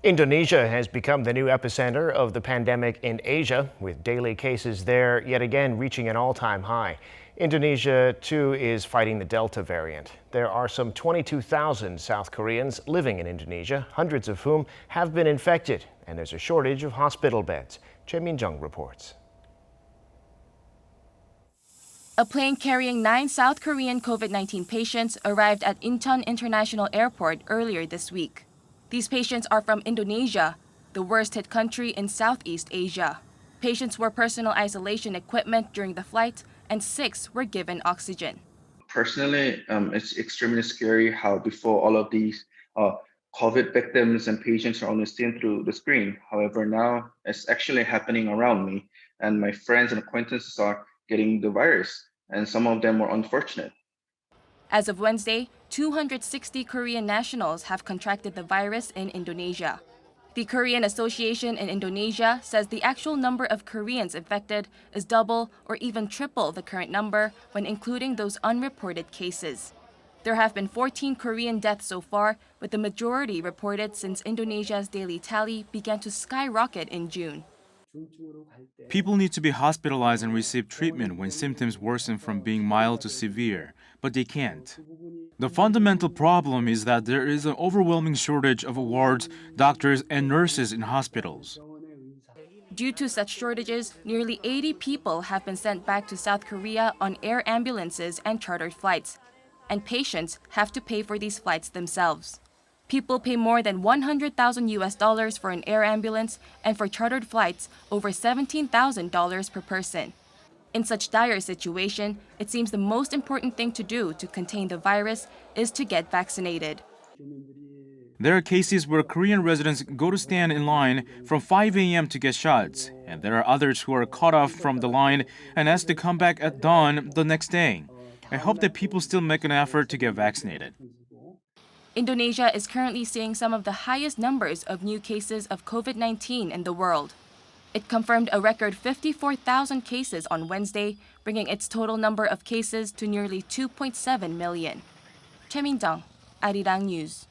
Indonesia has become the new epicenter of the pandemic in Asia, with daily cases there yet again reaching an all-time high. Indonesia, too, is fighting the Delta variant. There are some 22,000 South Koreans living in Indonesia, hundreds of whom have been infected, and there's a shortage of hospital beds. Choi Min-jung reports. A plane carrying 9 South Korean COVID-19 patients arrived at Incheon International Airport earlier this week. These patients are from Indonesia, the worst-hit country in Southeast Asia. Patients wore personal isolation equipment during the flight, and 6 were given oxygen. Personally, it's extremely scary how before all of these COVID victims and patients are only seen through the screen. However, now it's actually happening around me, and my friends and acquaintances are getting the virus, and some of them were unfortunate. As of Wednesday, 260 Korean nationals have contracted the virus in Indonesia. The Korean Association in Indonesia says the actual number of Koreans infected is double or even triple the current number when including those unreported cases. There have been 14 Korean deaths so far, with the majority reported since Indonesia's daily tally began to skyrocket in June. People need to be hospitalized and receive treatment when symptoms worsen from being mild to severe, but they can't. The fundamental problem is that there is an overwhelming shortage of wards, doctors, and nurses in hospitals. Due to such shortages, nearly 80 people have been sent back to South Korea on air ambulances and chartered flights, and patients have to pay for these flights themselves. People pay more than $100,000 for an air ambulance, and for chartered flights, over $17,000 per person. In such dire situation, it seems the most important thing to do to contain the virus is to get vaccinated. There are cases where Korean residents go to stand in line from 5 a.m. to get shots, and there are others who are cut off from the line and asked to come back at dawn the next day. I hope that people still make an effort to get vaccinated. Indonesia is currently seeing some of the highest numbers of new cases of COVID-19 in the world. It confirmed a record 54,000 cases on Wednesday, bringing its total number of cases to nearly 2.7 million. Choi Min-jung, Arirang News.